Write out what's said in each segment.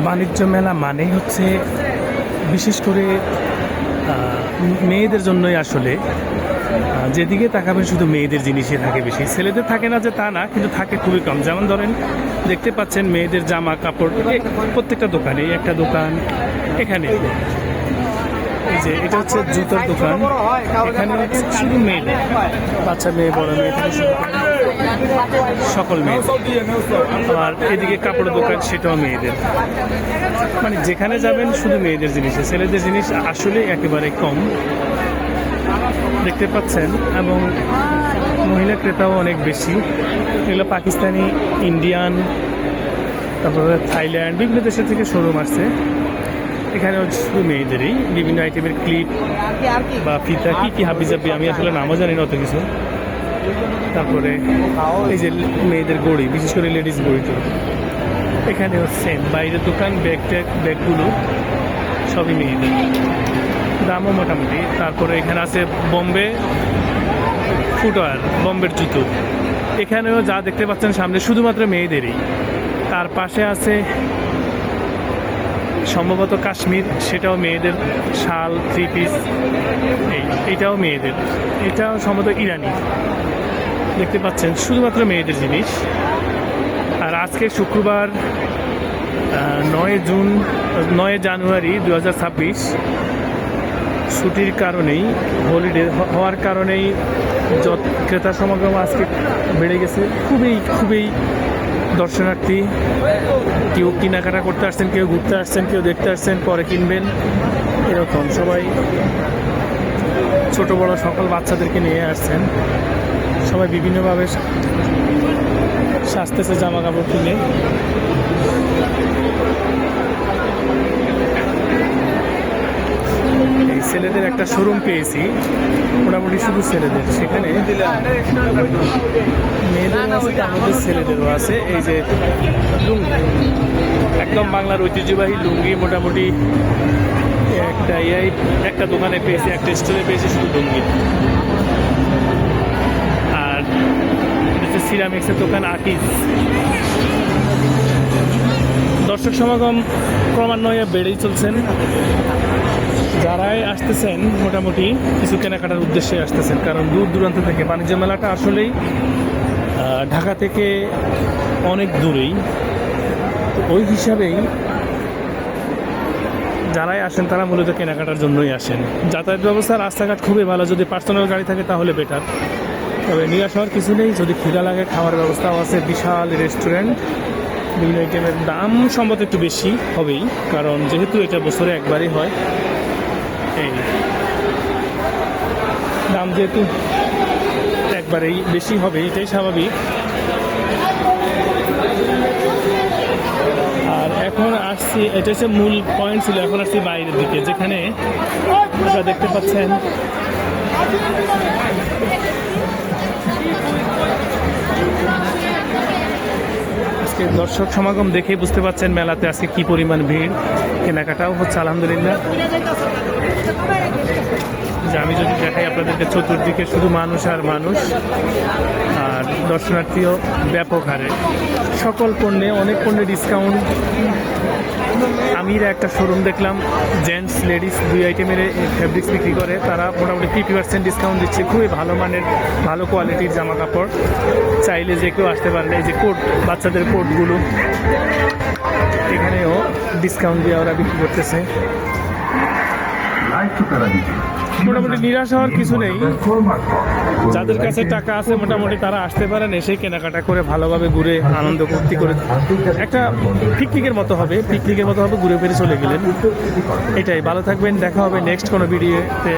বাণিজ্য মেলা মানেই হচ্ছে বিশেষ করে মেয়েদের জন্যই আসলে যেদিকে তাকাবেন শুধু মেয়েদের জিনিসই থাকে বেশি, ছেলেদের থাকে না যে তা না, কিন্তু থাকে খুবই কম। যেমন ধরেন দেখতে পাচ্ছেন মেয়েদের জামা কাপড় প্রত্যেকটা দোকানে, একটা দোকান এখানে, এই যে এটা হচ্ছে জুতার দোকান, এখানে শুধু মেয়েদের, বাচ্চা মেয়ে বড় মেয়ে থেকে শুরু করে সকল মেয়ে। আর এদিকে কাপড়ের দোকান, সেটাও মেয়েদের। মানে যেখানে যাবেন শুধু মেয়েদের জিনিস, ছেলেদের জিনিস আসলে একেবারে কম দেখতে পাচ্ছেন। এবং মহিলা ক্রেতাও অনেক বেশি। এগুলো পাকিস্তানি, ইন্ডিয়ান, তারপরে থাইল্যান্ড, বিভিন্ন দেশের থেকে শোরুম আসছে। এখানে শুধু মেয়েদেরই বিভিন্ন আইটেমের ক্লিপ বা ফিতা, কী কী হাবিজাবি আমি আসলে নামও জানি না অত কিছু। তারপরে এই যে মেয়েদের গড়ি, বিশেষ করে লেডিস গড়িটা এখানেও সেম। বাইরের দোকান, ব্যাগগুলো সবই মেয়েদের, দামও মোটামুটি। তারপরে এখানে আছে বোম্বে ফুটওয়্যার, বোম্বের জুতো। এখানেও যা দেখতে পাচ্ছেন সামনে শুধুমাত্র মেয়েদেরই। তার পাশে আছে সম্ভবত কাশ্মীর, সেটাও মেয়েদের শাল, থ্রি পিস, এইটাও মেয়েদের। এটাও সম্ভবত ইরানি, দেখতে পাচ্ছেন শুধুমাত্র মেয়েদের জিনিস। আর আজকে শুক্রবার 9 জানুয়ারি 2026, ছুটির কারণেই, হলিডে হওয়ার কারণেই ক্রেতা সমাগম আজকে বেড়ে গেছে। খুবই দর্শনার্থী, কেউ কেনাকাটা করতে আসছেন, কেউ ঘুরতে আসছেন, কেউ দেখতে আসছেন, পরে কিনবেন, এরকম সবাই ছোট বড় সকল বাচ্চাদেরকে নিয়ে আসছেন। সবাই বিভিন্নভাবে সাজতেছে জামা কাপড় কিনে। এই ছেলেদের একটা শোরুম পেয়েছি, মোটামুটি শুধু ছেলেদের। সেখানে মেয়েদের আছে, আমাদের ছেলেদেরও আছে। এই যে লুঙ্গি, একদম বাংলার ঐতিহ্যবাহী লুঙ্গি, মোটামুটি একটা দোকানে পেয়েছি, একটা স্টোরে পেয়েছি শুধু লুঙ্গি। আর সিরামিক্সের দোকান আকিজ। দর্শক সমাগম ক্রমান্বয়ে বেড়েই চলছেন। যারাই আসতেছেন মোটামুটি কিছু কেনাকাটার উদ্দেশ্যে আসতেছেন, কারণ দূর দূরান্ত থেকে। বাণিজ্য মেলাটা আসলেই ঢাকা থেকে অনেক দূরেই, ওই হিসাবেই যারাই আসেন তারা মূলত কেনাকাটার জন্যই আসেন। যাতায়াত ব্যবস্থা, রাস্তাঘাট খুবই ভালো, যদি পার্সোনাল গাড়ি থাকে তাহলে বেটার। তবে নিরাশ হওয়ার কিছু নেই, যদি খিদা লাগে খাওয়ার ব্যবস্থাও আছে, বিশাল রেস্টুরেন্ট, বিভিন্ন আইটেমের। দাম সম্ভবত একটু বেশি হবেই, কারণ যেহেতু এটা বছরে একবারই হয়, এই দাম যেহেতু একবারেই বেশি হবে, এটাই স্বাভাবিক। আর এখন আসছি, এটা হচ্ছে মূল পয়েন্ট ছিল, এখন আসছি বাইরের দিকে, যেখানে আপনারা দেখতে পাচ্ছেন আজকে দর্শক সমাগম দেখেই বুঝতে পাচ্ছেন মেলাতে আজকে কি পরিমাণ ভিড়। কেনাকাটাও হচ্ছে আলহামদুলিল্লাহ। যে আমি যদি দেখাই আপনাদেরকে, চতুর্দিকে শুধু মানুষ আর মানুষ, আর দর্শনার্থীও ব্যাপক হারে। সকল পণ্যে, অনেক পণ্যে ডিসকাউন্ট। আমিরা একটা শোরুম দেখলাম, জেন্টস লেডিস দুই আইটেমের ফেব্রিক্স বিক্রি করে, তারা মোটামুটি 50% ডিসকাউন্ট দিচ্ছে। খুবই ভালো মানের, ভালো কোয়ালিটির জামা কাপড়, চাইলে যে কেউ আসতে পারেন। এই যে কোট, বাচ্চাদের কোটগুলো এখানেও ডিসকাউন্ট দিয়ে ওরা বিক্রি করতেছে। মোটামুটি নিরাশ হওয়ার কিছু নেই। যাদের কাছে টাকা আছে মোটামুটি তারা আসতে পারেন, এসে কেনাকাটা করে ভালোভাবে ঘুরে আনন্দ ফুর্তি করে, একটা পিকনিকের মতো হবে, ঘুরে ফিরে চলে গেলেন। এটাই। ভালো থাকবেন, দেখা হবে নেক্সট কোনো ভিডিওতে।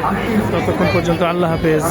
ততক্ষণ পর্যন্ত আল্লাহ হাফেজ।